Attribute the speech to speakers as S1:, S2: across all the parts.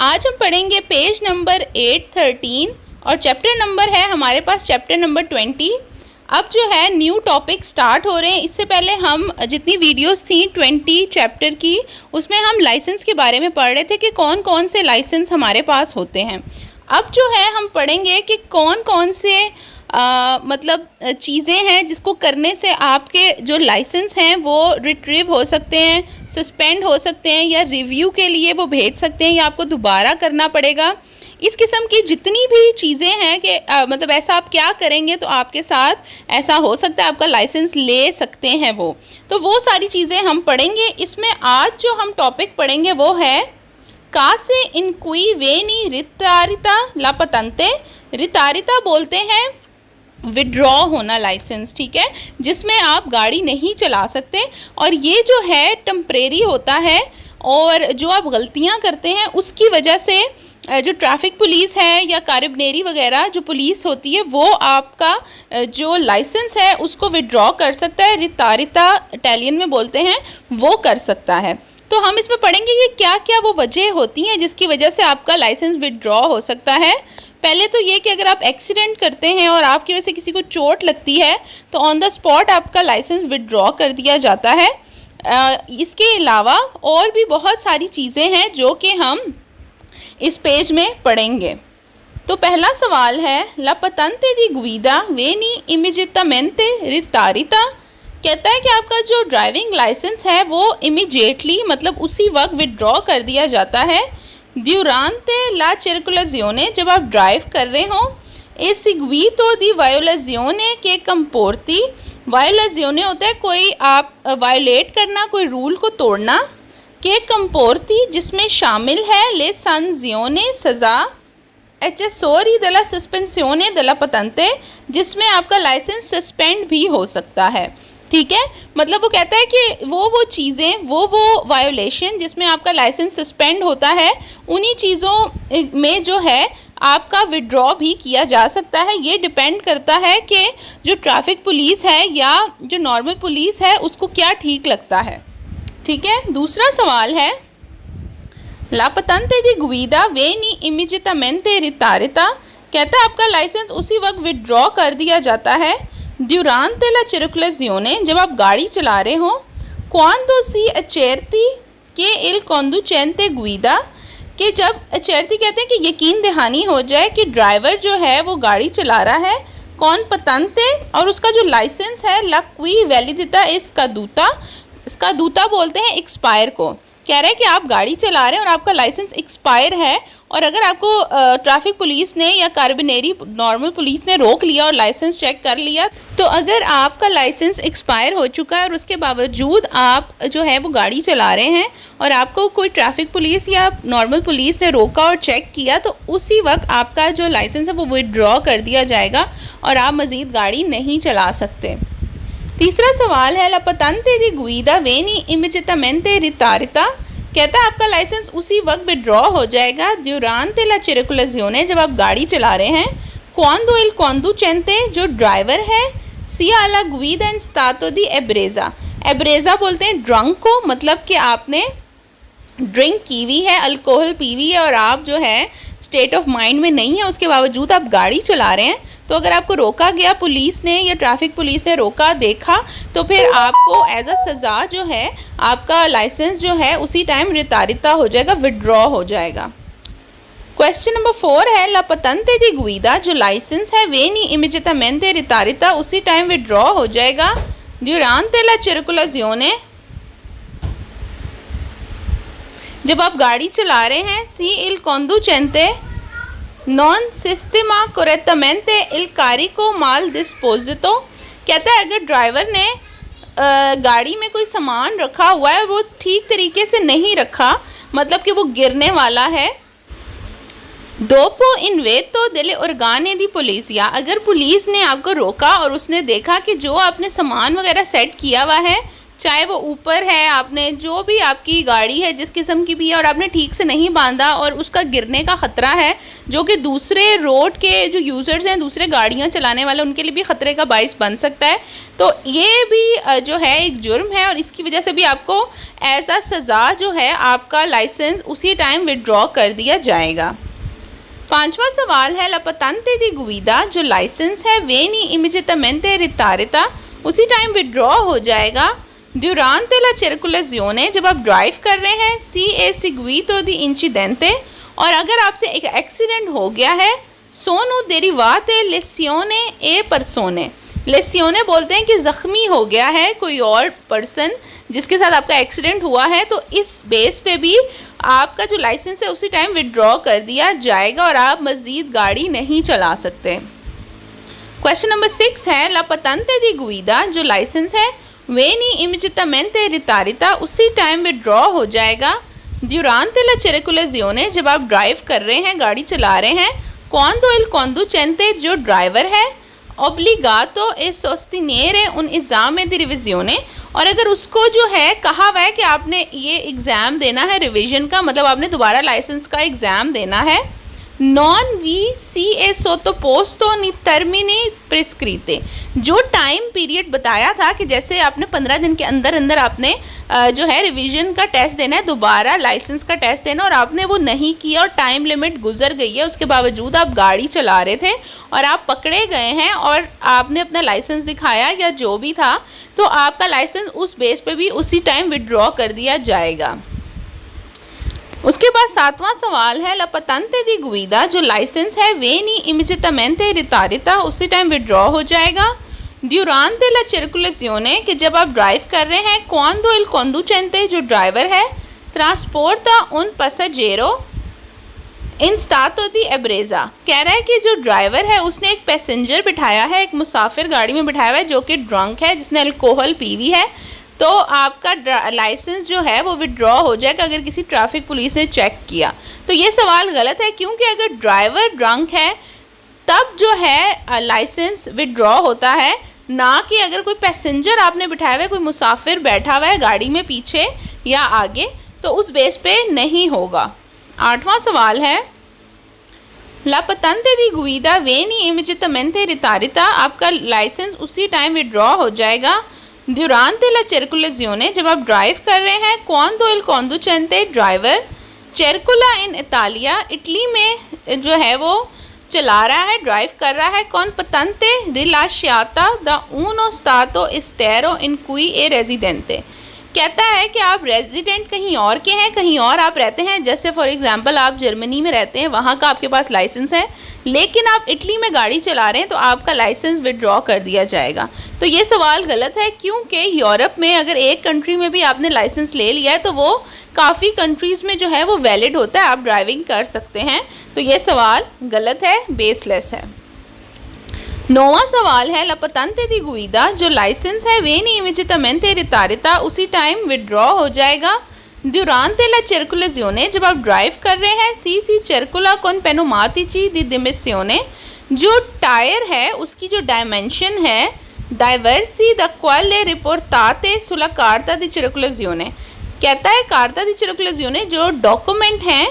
S1: आज हम पढ़ेंगे पेज नंबर 813 और चैप्टर नंबर है हमारे पास चैप्टर नंबर 20। अब जो है न्यू टॉपिक स्टार्ट हो रहे हैं। इससे पहले हम जितनी वीडियोस थी 20 चैप्टर की, उसमें हम लाइसेंस के बारे में पढ़ रहे थे कि कौन कौन से लाइसेंस हमारे पास होते हैं। अब जो है हम पढ़ेंगे कि कौन कौन से मतलब चीज़ें हैं जिसको करने से आपके जो लाइसेंस हैं वो रिट्रीव हो सकते हैं, सस्पेंड हो सकते हैं, या रिव्यू के लिए वो भेज सकते हैं, या आपको दोबारा करना पड़ेगा। इस किस्म की जितनी भी चीज़ें हैं कि मतलब ऐसा आप क्या करेंगे तो आपके साथ ऐसा हो सकता है, आपका लाइसेंस ले सकते हैं वो सारी चीज़ें हम पढ़ेंगे। इसमें आज जो हम टॉपिक पढ़ेंगे वो है कासे इनक्वी वेनी रितारिता लापतंते। रितारिता बोलते हैं विड्रॉ होना लाइसेंस, ठीक है, जिसमें आप गाड़ी नहीं चला सकते। और ये जो है टेम्परेरी होता है, और जो आप गलतियां करते हैं उसकी वजह से जो ट्रैफिक पुलिस है या कारबिनेरी वगैरह जो पुलिस होती है वो आपका जो लाइसेंस है उसको विड्रॉ कर सकता है। रितारिता इटालियन में बोलते हैं, वो कर सकता है। तो हम इसमें पढ़ेंगे कि क्या क्या वो वजह होती हैं जिसकी वजह से आपका लाइसेंस विड्रॉ हो सकता है। पहले तो ये कि अगर आप एक्सीडेंट करते हैं और आपकी वजह से किसी को चोट लगती है तो ऑन द स्पॉट आपका लाइसेंस विड्रॉ कर दिया जाता है। इसके अलावा और भी बहुत सारी चीज़ें हैं जो कि हम इस पेज में पढ़ेंगे। तो पहला सवाल है ला पतंते दी गुइदा वेनी इमीडिएटamente रितारिता। कहता है कि आपका जो ड्राइविंग लाइसेंस है वो इमीडिएटली मतलब उसी वक्त विड्रॉ कर दिया जाता है। ड्यूरांते ला सर्कुलाzione, जब आप ड्राइव कर रहे हो। एसिग्वीतो दी वायोलाzione के कंपोर्ती। वायोलाzione होता है कोई आप वायोलेट करना, कोई रूल को तोड़ना। के कंपोर्ती जिसमें शामिल है ले sanzione सज़ा। accessori della sospensione della patente, जिसमें आपका लाइसेंस सस्पेंड भी हो सकता है, ठीक है। मतलब वो कहता है कि वो चीज़ें वो वायोलेशन जिसमें आपका लाइसेंस सस्पेंड होता है, उन्हीं चीज़ों में जो है आपका विड्रॉ भी किया जा सकता है। ये डिपेंड करता है कि जो ट्रैफिक पुलिस है या जो नॉर्मल पुलिस है उसको क्या ठीक लगता है, ठीक है। दूसरा सवाल है ला patente di guida viene immediatamente ritarata। कहता है आपका लाइसेंस उसी वक्त विड्रॉ कर दिया जाता है। durante la circolazione, जब आप गाड़ी चला रहे हो। quando si accerti che il conducente guida, कि जब accerti कहते हैं कि यकीन दहानी हो जाए कि ड्राइवर जो है वो गाड़ी चला रहा है। कौन patente, और उसका जो लाइसेंस है la cui validità è scaduta। इसका दूता बोलते हैं एक्सपायर को। कह रहे हैं कि आप गाड़ी चला रहे हैं और आपका लाइसेंस एक्सपायर है, और अगर आपको ट्रैफिक पुलिस ने या कारबिनेरी नॉर्मल पुलिस ने रोक लिया और लाइसेंस चेक कर लिया, तो अगर आपका लाइसेंस एक्सपायर हो चुका है और उसके बावजूद आप जो है वो गाड़ी चला रहे हैं और आपको कोई ट्रैफिक पुलिस या नॉर्मल पुलिस ने रोका और चेक किया, तो उसी वक्त आपका जो लाइसेंस है वो विड्रॉ कर दिया जाएगा और आप मज़ीद गाड़ी नहीं चला सकते। तीसरा सवाल है ला patente di guida viene immediatamente ritarata। कहता है आपका लाइसेंस उसी वक्त विड्रॉ हो जाएगा durante la circolazione, जब आप गाड़ी चला रहे हैं। quando il conducente, जो ड्राइवर है, sia alla guida in stato di ebbrezza। एब्रेजा बोलते हैं ड्रंक को, मतलब कि आपने ड्रिंक की हुई है, अल्कोहल पी हुई है और आप जो है स्टेट ऑफ माइंड में नहीं है, उसके बावजूद आप गाड़ी चला रहे हैं। तो अगर आपको रोका गया पुलिस ने या ट्रैफिक पुलिस ने रोका, देखा, तो फिर आपको एज अ सज़ा जो है आपका लाइसेंस जो है उसी टाइम रितारिता हो जाएगा, विड्रॉ हो जाएगा। क्वेश्चन नंबर 4 है ला patente di guida, जो लाइसेंस है वेनी immediatamente रितारिता उसी टाइम विड्रॉ हो जाएगा durante la circolazione, जब आप गाड़ी चला रहे हैं। सी il conducente non sistema correttamente il carico mal disposito। कहता है अगर ड्राइवर ने गाड़ी में कोई सामान रखा हुआ है वो ठीक तरीके से नहीं रखा, मतलब कि वो गिरने वाला है। dopo invetto delle organe di polizia, अगर पुलिस ने आपको रोका और उसने देखा कि जो आपने सामान वगैरह सेट किया हुआ है चाहे वो ऊपर है, आपने जो भी आपकी गाड़ी है जिस किस्म की भी है और आपने ठीक से नहीं बांधा और उसका गिरने का ख़तरा है, जो कि दूसरे रोड के जो यूज़र्स हैं, दूसरे गाड़ियां चलाने वाले, उनके लिए भी ख़तरे का बाइस बन सकता है। तो ये भी जो है एक जुर्म है और इसकी वजह से भी आपको एज अ सज़ा जो है आपका लाइसेंस उसी टाइम विड्रॉ कर दिया जाएगा। 5वां सवाल है, ला patente di guida, जो लाइसेंस है वेनी immediatamente ritarita, उसी टाइम विड्रॉ हो जाएगा। Durante la circolazione, जब आप ड्राइव कर रहे हैं, सी ए seguito di incidente, और अगर आपसे एक एक्सीडेंट हो गया है, sono derivate lesione e persone, लेसियोने बोलते हैं कि ज़ख्मी हो गया है कोई और पर्सन जिसके साथ आपका एक्सीडेंट हुआ है, तो इस बेस पे भी आपका जो लाइसेंस है उसी टाइम विड्रॉ कर दिया जाएगा और आप मज़ीद गाड़ी नहीं चला सकते। क्वेश्चन नंबर 6 है, ला patente di guida, जो लाइसेंस है वेनी immediatamente ritarita, उसी टाइम विड्रॉ हो जाएगा। Durante la circolazione, जब आप ड्राइव कर रहे हैं, गाड़ी चला रहे हैं, quando il conducente, जो ड्राइवर है, obbligato e sostenere un esame di revisione, और अगर उसको जो है कहा हुआ है कि आपने ये एग्ज़ाम देना है, रिवीजन का मतलब आपने दोबारा लाइसेंस का एग्ज़ाम देना है, नॉन वी सी ए sottoposto ni termini prescritti, जो टाइम पीरियड बताया था कि जैसे आपने 15 दिन के अंदर अंदर आपने जो है रिवीजन का टेस्ट देना है, दोबारा लाइसेंस का टेस्ट देना, और आपने वो नहीं किया और टाइम लिमिट गुजर गई है, उसके बावजूद आप गाड़ी चला रहे थे और आप पकड़े गए हैं और आपने अपना लाइसेंस दिखाया या जो भी था, तो आपका लाइसेंस उस बेस पे भी उसी टाइम विड्रॉ कर दिया जाएगा। उसके बाद 7वां सवाल है, ला patente di guida, जो लाइसेंस है वेनी immediatamente ritarita, उसी टाइम विड्रॉ हो जाएगा। Durante la circolazione, कि जब आप ड्राइव कर रहे हैं, quando il conducente, जो ड्राइवर है, trasporta un passeggero in stato di ebbrezza, कह रहा है कि जो ड्राइवर है उसने एक पैसेंजर बिठाया है, एक मुसाफिर गाड़ी में बिठाया हुआ है जो कि ड्रंक है, जिसने अल्कोहल पी हुई है, तो आपका लाइसेंस जो है वो विड्रॉ हो जाएगा अगर किसी ट्रैफिक पुलिस ने चेक किया। तो ये सवाल गलत है, क्योंकि अगर ड्राइवर ड्रंक है तब जो है लाइसेंस विड्रॉ होता है, ना कि अगर कोई पैसेंजर आपने बिठाया हुआ है, कोई मुसाफिर बैठा हुआ है गाड़ी में पीछे या आगे, तो उस बेस पे नहीं होगा। 8वां सवाल है, ला patente di guida viene immediatamente ritarita, आपका लाइसेंस उसी टाइम विड्रॉ हो जाएगा। Durante la circolazione, जब आप ड्राइव कर रहे हैं, quando il conducente, driver, circola in Italia, Italy में जो है वो चला रहा है, ड्राइव कर रहा है, con patente rilasciata da uno stato estero in cui è residente, कहता है कि आप रेजिडेंट कहीं और के हैं, कहीं और आप रहते हैं, जैसे फॉर एग्जांपल आप जर्मनी में रहते हैं, वहाँ का आपके पास लाइसेंस है, लेकिन आप इटली में गाड़ी चला रहे हैं, तो आपका लाइसेंस विड्रॉ कर दिया जाएगा। तो ये सवाल गलत है, क्योंकि यूरोप में अगर एक कंट्री में भी आपने लाइसेंस ले लिया है तो वो काफ़ी कंट्रीज़ में जो है वो वैलिड होता है, आप ड्राइविंग कर सकते हैं। तो ये सवाल गलत है, बेसलेस है। 9वां सवाल है, ला patente di guida, जो लाइसेंस है viene immediatamente ritarita, उसी टाइम विड्रॉ हो जाएगा। Durante la circolazione, जब आप ड्राइव कर रहे हैं, si circola con pneumatici di dimensione, जो टायर है उसकी जो डायमेंशन है, diversi da quale riportate sulla carta di circolazione, कहता है carta di circolazione जो डॉक्यूमेंट हैं,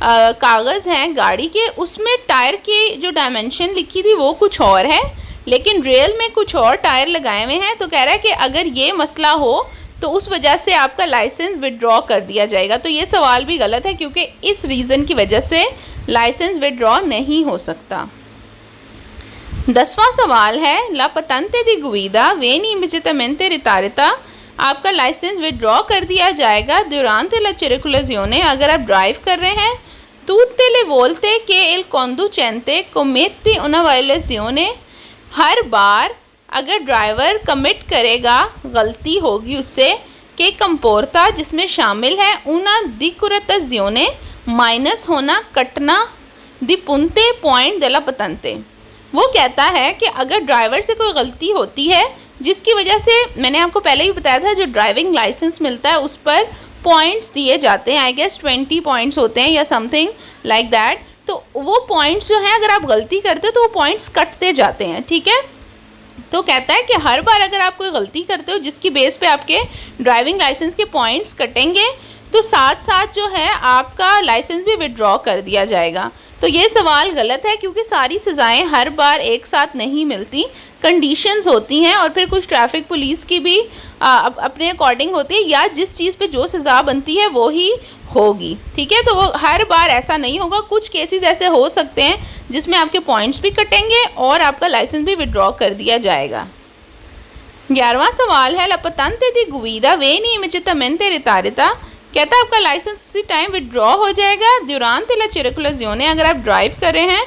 S1: कागज़ हैं गाड़ी के, उसमें टायर की जो डायमेंशन लिखी थी वो कुछ और है, लेकिन रियल में कुछ और टायर लगाए हुए हैं। तो कह रहा है कि अगर ये मसला हो तो उस वजह से आपका लाइसेंस विड्रॉ कर दिया जाएगा। तो ये सवाल भी गलत है, क्योंकि इस रीज़न की वजह से लाइसेंस विड्रॉ नहीं हो सकता। 10वां सवाल है, ला patente di guida viene immediatamente ritarita, आपका लाइसेंस विड्रॉ कर दिया जाएगा। Durante la circolazione, अगर आप ड्राइव कर रहे हैं, tutte le volte che il conducente commette una violazione, हर बार अगर ड्राइवर कमिट करेगा, गलती होगी उससे, के कंपोर्ता, जिसमें शामिल है una dichiarazione, माइनस होना, कटना, di punte point della patente, वो कहता है कि अगर ड्राइवर से कोई गलती होती है जिसकी वजह से, मैंने आपको पहले ही बताया था, जो ड्राइविंग लाइसेंस मिलता है उस पर पॉइंट्स दिए जाते हैं, आई गेस 20 पॉइंट्स होते हैं या समथिंग लाइक दैट। तो वो पॉइंट्स जो हैं, अगर आप गलती करते हो तो वो पॉइंट्स कटते जाते हैं, ठीक है। तो कहता है कि हर बार अगर आप कोई गलती करते हो जिसकी बेस पे आपके ड्राइविंग लाइसेंस के पॉइंट्स कटेंगे तो साथ साथ जो है आपका लाइसेंस भी विड्रॉ कर दिया जाएगा। तो ये सवाल गलत है, क्योंकि सारी सज़ाएं हर बार एक साथ नहीं मिलती, कंडीशंस होती हैं और फिर कुछ ट्रैफिक पुलिस की भी अपने अकॉर्डिंग होती है, या जिस चीज़ पे जो सज़ा बनती है वो ही होगी। ठीक है, तो वो हर बार ऐसा नहीं होगा। कुछ केसेस ऐसे हो सकते हैं जिसमें आपके पॉइंट्स भी कटेंगे और आपका लाइसेंस भी विड्रॉ कर दिया जाएगा। 11वां सवाल है la patente di guida viene immediatamente ritirata। कहता है आपका लाइसेंस उसी टाइम विड्रॉ हो जाएगा durante la circolazione, अगर आप ड्राइव कर रहे हैं।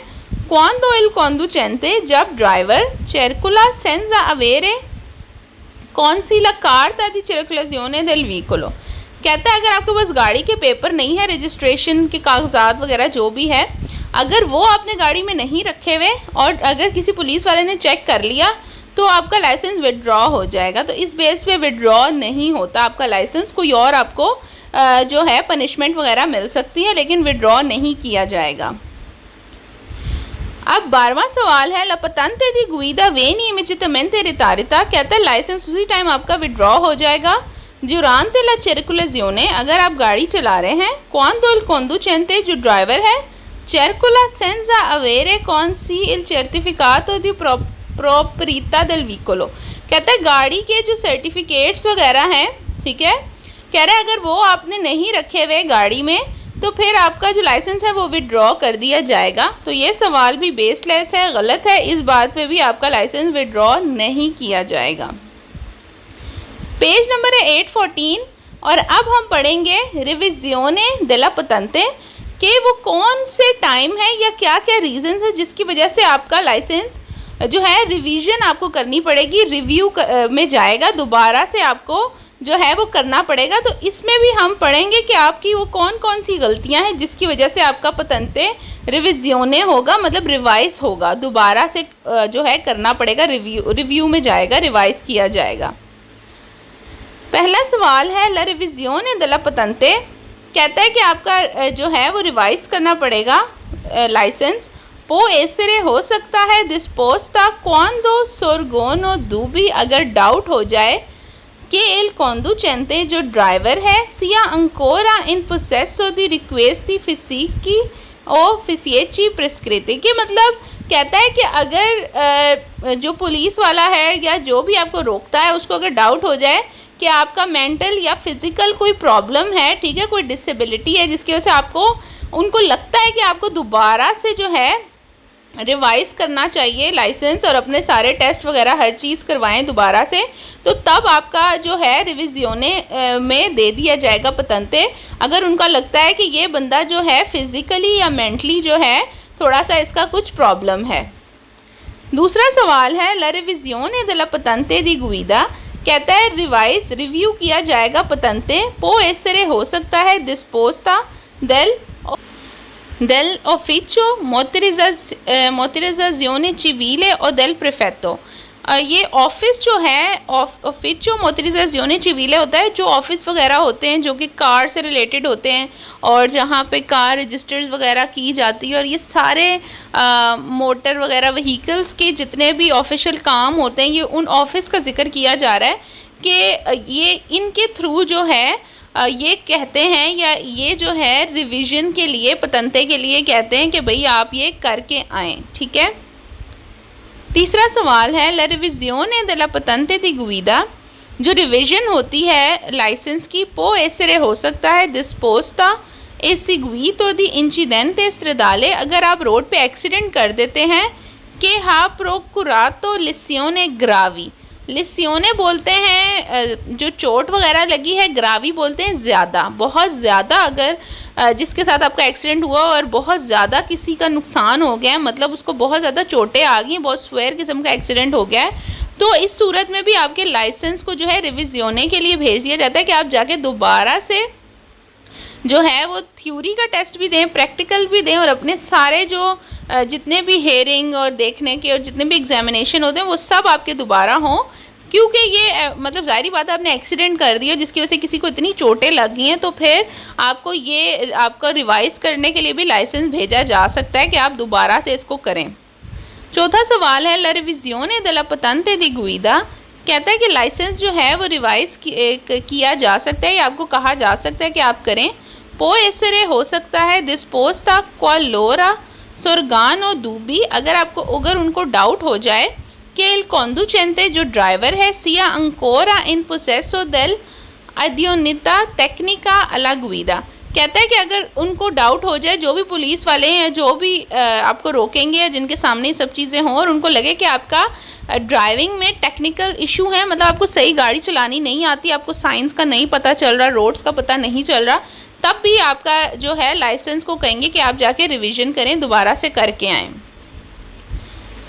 S1: quando il conducente, जब driver circola senza avere consi la carta di circolazione del veicolo। कहता है अगर आपके पास गाड़ी के पेपर नहीं है, रजिस्ट्रेशन के कागजात वगैरह जो भी है, अगर वो आपने गाड़ी में नहीं रखे हुए और अगर किसी पुलिस वाले ने चेक कर लिया तो आपका लाइसेंस विड्रॉ हो जाएगा। तो इस बेस पे विड्रॉ नहीं होता आपका लाइसेंस, कोई और आपको जो है पनिशमेंट वगैरह मिल सकती है, लेकिन विड्रॉ नहीं किया जाएगा। अब 12वां सवाल है la patente di guida viene immediatamente ritirata। कहता है लाइसेंस उसी टाइम आपका विड्रॉ हो जाएगा durante la circolazione, अगर आप गाड़ी चला रहे हैं। quando il conducente, जो ड्राइवर है, circola senza avere consi il certificato di proprietà del veicolo। कहता है गाड़ी के जो सर्टिफिकेट्स वगैरह हैं, ठीक है, कह रहा है अगर वो आपने नहीं रखे हुए गाड़ी में तो फिर आपका जो लाइसेंस है वो विड्रॉ कर दिया जाएगा। तो ये सवाल भी बेसलेस है, गलत है, इस बात पे भी आपका लाइसेंस विड्रॉ नहीं किया जाएगा। पेज नंबर है 814 और अब हम पढ़ेंगे रिविजियोने डेला पतंते कि वो कौन से टाइम है या क्या क्या रीजंस है जिसकी वजह से आपका लाइसेंस जो है रिवीजन आपको करनी पड़ेगी, रिव्यू में जाएगा, दोबारा से आपको जो है वो करना पड़ेगा। तो इसमें भी हम पढ़ेंगे कि आपकी वो कौन कौन सी गलतियां हैं जिसकी वजह से आपका पतंते रिविजियोने होगा, मतलब रिवाइज होगा, दोबारा से जो है करना पड़ेगा, रिव्यू में जाएगा, रिवाइज किया जाएगा। पहला सवाल है ला रिविजियोने डेला पतंते। कहता है कि आपका जो है वो रिवाइज करना पड़ेगा लाइसेंस। पो एसरे हो सकता है डिस्पोस्ता क्वांडो सोरगोनो दूबी, अगर डाउट हो जाए कि एल conducente, जो ड्राइवर है, sia ancora in possesso di richiesti fisici o fisici prescritti, कि मतलब कहता है कि अगर जो पुलिस वाला है या जो भी आपको रोकता है उसको अगर डाउट हो जाए कि आपका मेंटल या फिजिकल कोई प्रॉब्लम है, ठीक है, कोई डिसेबिलिटी है जिसकी वजह से आपको उनको लगता है कि आपको दोबारा से जो है रिवाइज करना चाहिए लाइसेंस और अपने सारे टेस्ट वगैरह हर चीज़ करवाएं दोबारा से, तो तब आपका जो है रिविजियोने में दे दिया जाएगा पतंते, अगर उनका लगता है कि ये बंदा जो है फिजिकली या मेंटली जो है थोड़ा सा इसका कुछ प्रॉब्लम है। दूसरा सवाल है ला रिविजियोने डेला पतंते दी गुइदा। कहता है रिव्यू किया जाएगा पतंते। पो एसरे हो सकता है डिस्पोस्ता del ufficio motorizzazione civile o del prefetto। ये ऑफिस जो है ufficio motorizzazione civile होता है, जो ऑफिस वगैरह होते हैं जो कि कार से रिलेटेड होते हैं और जहाँ पे कार रजिस्टर्स वगैरह की जाती है, और ये सारे मोटर वगैरह व्हीकल्स के जितने भी ऑफिशियल काम होते हैं ये उन ऑफिस का जिक्र किया जा रहा है कि ये इनके थ्रू जो है ये कहते हैं या ये जो है रिवीजन के लिए पतंते के लिए कहते हैं कि भाई आप ये करके आएँ, ठीक है। तीसरा सवाल है ला रिविजियोने डेला पतंते दी गुइदा। जो रिवीजन होती है लाइसेंस की, पो एसरे हो सकता है डिस्पोस्ता eseguito di incidente stradale, अगर आप रोड पे एक्सीडेंट कर देते हैं, कि हा procurato lesione gravi। लेसियोने बोलते हैं जो चोट वगैरह लगी है, ग्रावी बोलते हैं ज़्यादा, बहुत ज़्यादा, अगर जिसके साथ आपका एक्सीडेंट हुआ और बहुत ज़्यादा किसी का नुकसान हो गया है, मतलब उसको बहुत ज़्यादा चोटें आ गई, बहुत स्वेयर किस्म का एक्सीडेंट हो गया है, तो इस सूरत में भी आपके लाइसेंस को जो है रिविजियोने के लिए भेज दिया जाता है कि आप जाके दोबारा से जो है वो थ्योरी का टेस्ट भी दें, प्रैक्टिकल भी दें, और अपने सारे जो जितने भी हेयरिंग और देखने के और जितने भी एग्जामिनेशन होते हैं वो सब आपके दोबारा हों, क्योंकि ये मतलब ज़ाहिर बात है आपने एक्सीडेंट कर दिया जिसकी वजह से किसी को इतनी चोटें लग गई हैं, तो फिर आपको ये आपका रिवाइज करने के लिए भी लाइसेंस भेजा जा सकता है कि आप दोबारा से इसको करें। चौथा सवाल है ला रिविजियोने डेला पतंते दी गुइदा। कहता है कि लाइसेंस जो है वो रिवाइज किया जा सकता है या आपको कहा जा सकता है कि आप करें। पो एसरे हो सकता है दिस्पोस्ता क्वाल लोरा सोरगानो दूबी, अगर उनको डाउट हो जाए कि इल कॉन्डुचेंटे जो ड्राइवर है सिया अंकोरा इन पोसेसो देल अदियोनिता टेक्निका अला गुइदा। कहता है कि अगर उनको डाउट हो जाए, जो भी पुलिस वाले हैं या जो भी आपको रोकेंगे या जिनके सामने ये सब चीज़ें हों और उनको लगे कि आपका ड्राइविंग में टेक्निकल इशू है, मतलब आपको सही गाड़ी चलानी नहीं आती, आपको साइंस का नहीं पता चल रहा, रोड्स का पता नहीं चल रहा, तब भी आपका जो है लाइसेंस को कहेंगे कि आप जाके रिवीजन करें, दोबारा से करके आएँ।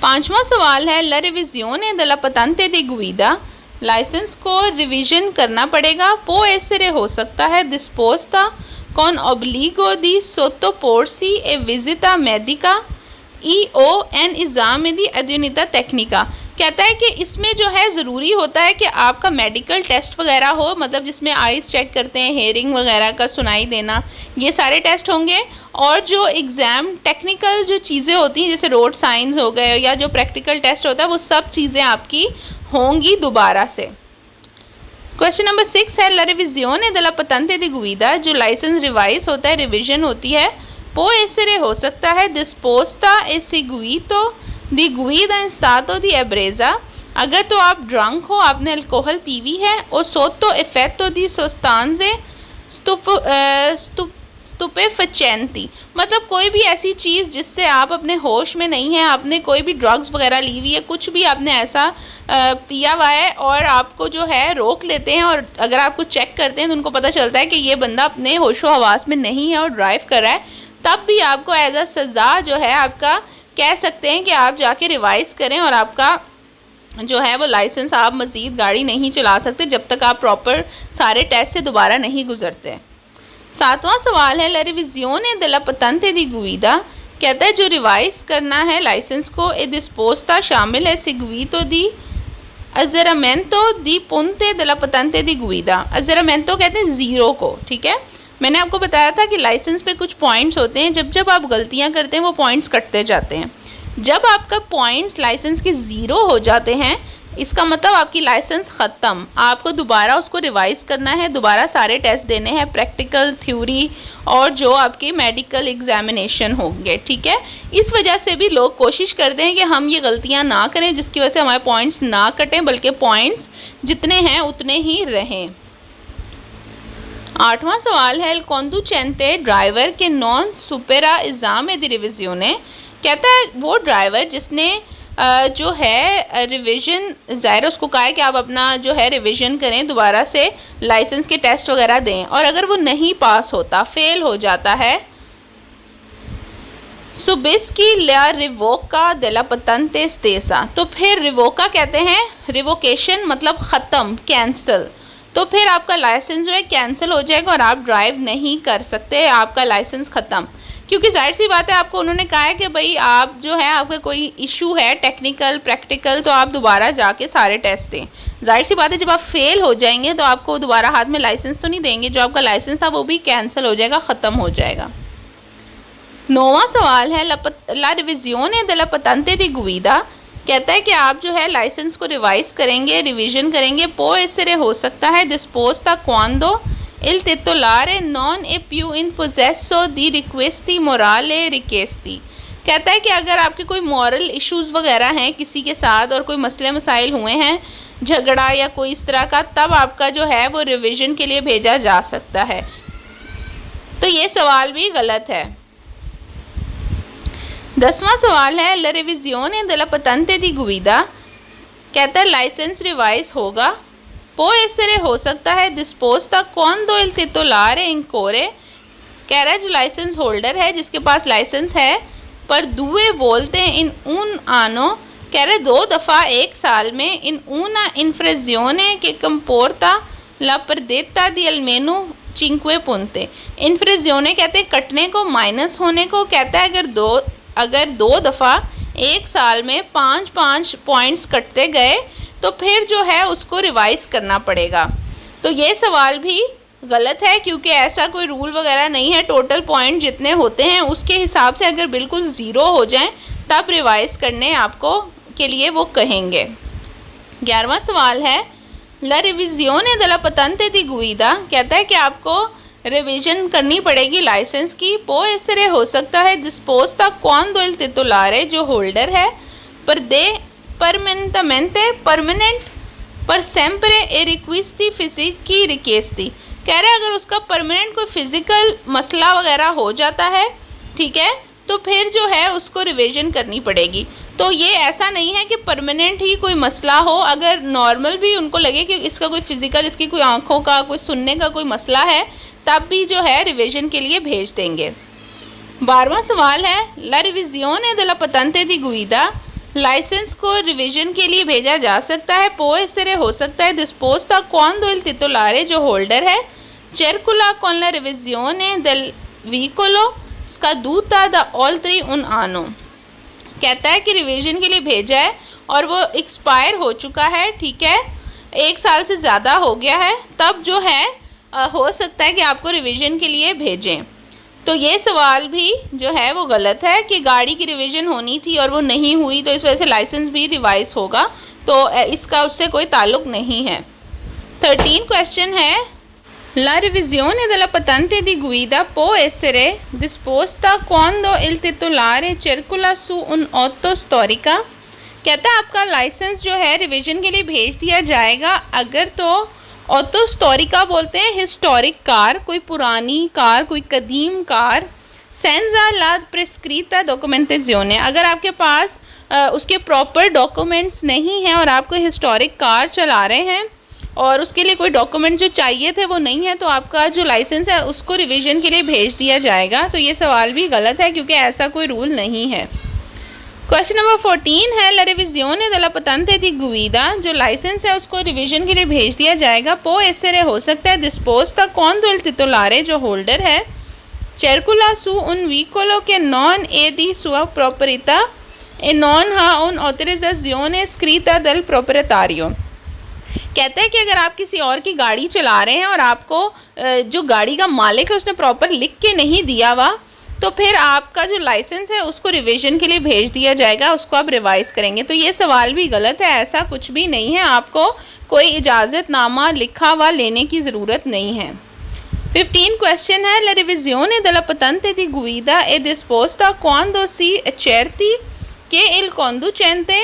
S1: 5वां सवाल है ला रिविजियोने दella patente di guida, लाइसेंस को रिवीजन करना पड़ेगा। पो एसरे हो सकता है दिस्पोस्ता con obbligo di sottoporsi e visita medica o en esame di idoneità tecnica। कहता है कि इसमें जो है ज़रूरी होता है कि आपका मेडिकल टेस्ट वगैरह हो, मतलब जिसमें आइज़ चेक करते हैं, हेयरिंग वगैरह का, सुनाई देना, ये सारे टेस्ट होंगे। और जो एग्ज़ाम टेक्निकल जो चीज़ें होती हैं जैसे रोड साइंस हो गए या जो प्रैक्टिकल टेस्ट होता है वो सब चीज़ें आपकी होंगी दोबारा से। क्वेश्चन नंबर 6 है ला रिविजियोने della patente di guida, जो लाइसेंस रिवाइज होता है, रिविजन होती है। पो एसरे हो सकता है disposta e seguito di guida in stato di ebbrezza, अगर तो आप ड्रंक हो, आपने अल्कोहल पीवी है, और sotto effetto di sostanze stupefacenti, मतलब कोई भी ऐसी चीज़ जिससे आप अपने होश में नहीं हैं, आपने कोई भी ड्रग्स वगैरह ली हुई है, कुछ भी आपने ऐसा पिया हुआ है और आपको जो है रोक लेते हैं और अगर आपको चेक करते हैं तो उनको पता चलता है कि ये बंदा अपने होशो हवास में नहीं है और ड्राइव कर रहा है, तब भी आपको एज अ सज़ा जो है आपका कह सकते हैं कि आप जाके रिवाइज़ करें और आपका जो है वो लाइसेंस, आप मज़ीद गाड़ी नहीं चला सकते जब तक आप प्रॉपर सारे टेस्ट से दोबारा नहीं गुजरते। 7वां सवाल है ला रिविजियोने della patente di guida, कहता है जो रिवाइज करना है लाइसेंस को ए दिस्पोस्ता शामिल है seguito di azzeramento di punte della patente di guida। azzeramento कहते हैं ज़ीरो को, ठीक है। मैंने आपको बताया था कि लाइसेंस पे कुछ पॉइंट्स होते हैं, जब जब आप गलतियां करते हैं वो पॉइंट्स कटते जाते हैं। जब आपका पॉइंट्स लाइसेंस के ज़ीरो हो जाते हैं इसका मतलब आपकी लाइसेंस ख़त्म, आपको दोबारा उसको रिवाइज़ करना है, दोबारा सारे टेस्ट देने हैं, प्रैक्टिकल, थ्योरी और जो आपके मेडिकल एग्जामिनेशन होंगे, ठीक है। इस वजह से भी लोग कोशिश करते हैं कि हम ये गलतियां ना करें जिसकी वजह से हमारे पॉइंट्स ना कटें बल्कि पॉइंट्स जितने हैं उतने ही रहें। 8वां सवाल है कॉन्डुचेंटे ड्राइवर के नॉन सुपेरा एग्जाम दी रिविजियोने, कहता है वो ड्राइवर जिसने जो है रिवीजन, ज़ाहिर उसको कहा है कि आप अपना जो है रिवीजन करें, दोबारा से लाइसेंस के टेस्ट वगैरह दें, और अगर वो नहीं पास होता, फेल हो जाता है, सुबिस्की ला रिवोका della patente stessa, तो फिर रिवोका कहते हैं रिवोकेशन मतलब ख़त्म, कैंसिल, तो फिर आपका लाइसेंस जो है कैंसिल हो जाएगा और आप ड्राइव नहीं कर सकते, आपका लाइसेंस ख़त्म। क्योंकि जाहिर सी बात है आपको उन्होंने कहा है कि भाई आप जो है आपका कोई इशू है टेक्निकल प्रैक्टिकल, तो आप दोबारा जाके सारे टेस्ट दें। जाहिर सी बात है जब आप फेल हो जाएंगे तो आपको दोबारा हाथ में लाइसेंस तो नहीं देंगे, जो आपका लाइसेंस था वो भी कैंसिल हो जाएगा, ख़त्म हो जाएगा। 9वां सवाल है ला रिविजियोने della patente di guida, कहता है कि आप जो है लाइसेंस को रिवाइज करेंगे, रिवीजन करेंगे। पो एसरे हो सकता है disposta quando il titolare non è più in possesso di richiesti morali richiesti, कहता है कि अगर आपके कोई मॉरल इश्यूज़ वगैरह हैं किसी के साथ और कोई मसले मसाइल हुए हैं, झगड़ा या कोई इस तरह का, तब आपका जो है वो रिवीजन के लिए भेजा जा सकता है। तो ये सवाल भी गलत है। 10वां सवाल है ला रिविजियोने della patente di guida, कहता है लाइसेंस रिवाइज होगा। पो एसरे हो सकता है disposta quando il titolare incorre, कह रहा है जो लाइसेंस होल्डर है जिसके पास लाइसेंस है पर दुए बोलते हैं इन un anno, कह रहे 2 दफ़ा 1 साल में इन una infrazione che comporta la perdita di almeno 5 punti, infrazione कहते हैं कटने को, माइनस होने को, कहता है अगर दो दफ़ा 1 साल में 5-5 पॉइंट्स कटते गए तो फिर जो है उसको रिवाइज करना पड़ेगा। तो ये सवाल भी गलत है क्योंकि ऐसा कोई रूल वगैरह नहीं है, टोटल पॉइंट जितने होते हैं उसके हिसाब से अगर बिल्कुल ज़ीरो हो जाएं तब रिवाइज करने आपको के लिए वो कहेंगे। 11वां सवाल है ला रिविजियोने della patente di guida, कहता है कि आपको रिवीजन करनी पड़ेगी लाइसेंस की। पो एसरे हो सकता है डिस्पोस्ता quando il titolare, जो होल्डर है, पर दे परमानेंट पर sempre e requisiti fisici richiesti, कह रहा है अगर उसका परमानेंट कोई फिजिकल मसला वगैरह हो जाता है, ठीक है, तो फिर जो है उसको रिवीजन करनी पड़ेगी। तो ये ऐसा नहीं है कि परमानेंट ही कोई मसला हो, अगर नॉर्मल भी उनको लगे कि इसका कोई फिजिकल, इसकी कोई आँखों का, कोई सुनने का कोई मसला है, तब भी जो है रिवीजन के लिए भेज देंगे। 12वां सवाल है ला रिविजियोने della patente di guida, licence को रिवीजन के लिए भेजा जा सकता है। पो एसरे हो सकता है डिस्पोस्ता quando il titolare, जो होल्डर है, circola con la revisione del veicolo scaduta da oltre un anno, कहता है कि रिवीजन के लिए भेजा है और वो एक्सपायर हो चुका है, ठीक है, 1 साल से ज़्यादा हो गया है, तब जो है हो सकता है कि आपको रिवीजन के लिए भेजें। तो ये सवाल भी जो है वो गलत है कि गाड़ी की रिवीजन होनी थी और वो नहीं हुई, तो इस वजह से लाइसेंस भी रिवाइज होगा, तो इसका उससे कोई ताल्लुक नहीं है। 13 क्वेश्चन है La revisione della patente di guida può essere disposta quando il titolare circola su un auto storica, कहता है आपका लाइसेंस जो है रिवीजन के लिए भेज दिया जाएगा अगर तो ऑटो स्टोरिका बोलते हैं हिस्टोरिक कार, कोई पुरानी कार, कोई कदीम कार, सेंजा ला प्रेस्क्रिता डॉक्यूमेंटेजियोने, अगर आपके पास उसके प्रॉपर डॉक्यूमेंट्स नहीं हैं और आप कोई हिस्टोरिक कार चला रहे हैं और उसके लिए कोई डॉक्यूमेंट जो चाहिए थे वो नहीं है, तो आपका जो लाइसेंस है उसको रिवीजन के लिए भेज दिया जाएगा। तो ये सवाल भी गलत है क्योंकि ऐसा कोई रूल नहीं है। क्वेश्चन नंबर 14 है ला रिविजियोने della patente di guida, जो लाइसेंस है उसको रिवीजन के लिए भेज दिया जाएगा। पो एसरे हो सकता है डिस्पोस्ता quando il titolare, जो होल्डर है, circola su un veicolo che non è di sua proprietà e non ha un'autorizzazione scritta del proprietario, कहते हैं कि अगर आप किसी और की गाड़ी चला रहे हैं और आपको जो गाड़ी का मालिक है उसने प्रॉपर लिख के नहीं दिया हुआ, तो फिर आपका जो लाइसेंस है उसको रिवीजन के लिए भेज दिया जाएगा, उसको आप रिवाइज करेंगे। तो ये सवाल भी गलत है, ऐसा कुछ भी नहीं है, आपको कोई इजाज़तनामा लिखा हुआ लेने की ज़रूरत नहीं है। 15 क्वेश्चन है ला रिविजियोने della patente di guida è disposta quando si accerti che il conducente,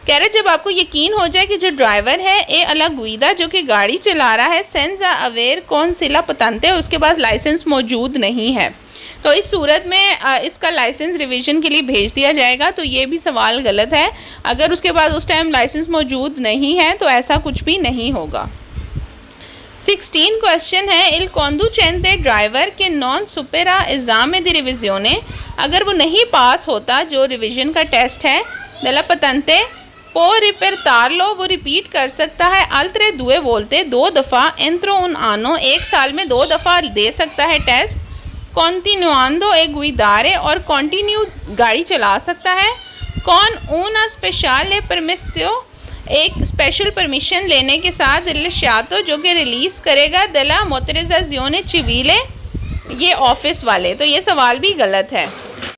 S1: कह रहे जब आपको यकीन हो जाए कि जो ड्राइवर है ए अला गुइदा, जो कि गाड़ी चला रहा है, सेंजा अवेर कौन सिला पतंते, उसके पास लाइसेंस मौजूद नहीं है, तो इस सूरत में इसका लाइसेंस रिवीजन के लिए भेज दिया जाएगा। तो ये भी सवाल गलत है, अगर उसके पास उस टाइम लाइसेंस मौजूद नहीं है तो ऐसा कुछ भी नहीं होगा। 16 क्वेश्चन है इल conducente ड्राइवर के नॉन सुपेरा एग्जाम दी रिविजियोने, अगर वो नहीं पास होता जो रिवीजन का टेस्ट है, della patente पो रिपेरतारलो, वो रिपीट कर सकता है, अल्त्रे दुए बोलते 2 दफ़ा, एंट्रो उन आनो, 1 साल में 2 दफ़ा दे सकता है टेस्ट, कॉन्टिन्यूआंदो एक गुइदारे, और कॉन्टिन्यू गाड़ी चला सकता है, कौन ऊना स्पेशल परमिसियो, एक स्पेशल परमिशन लेने के साथ रिलेशातो, जो कि रिलीज़ करेगा della motorizzazione civile, ये ऑफिस वाले। तो ये सवाल भी गलत है।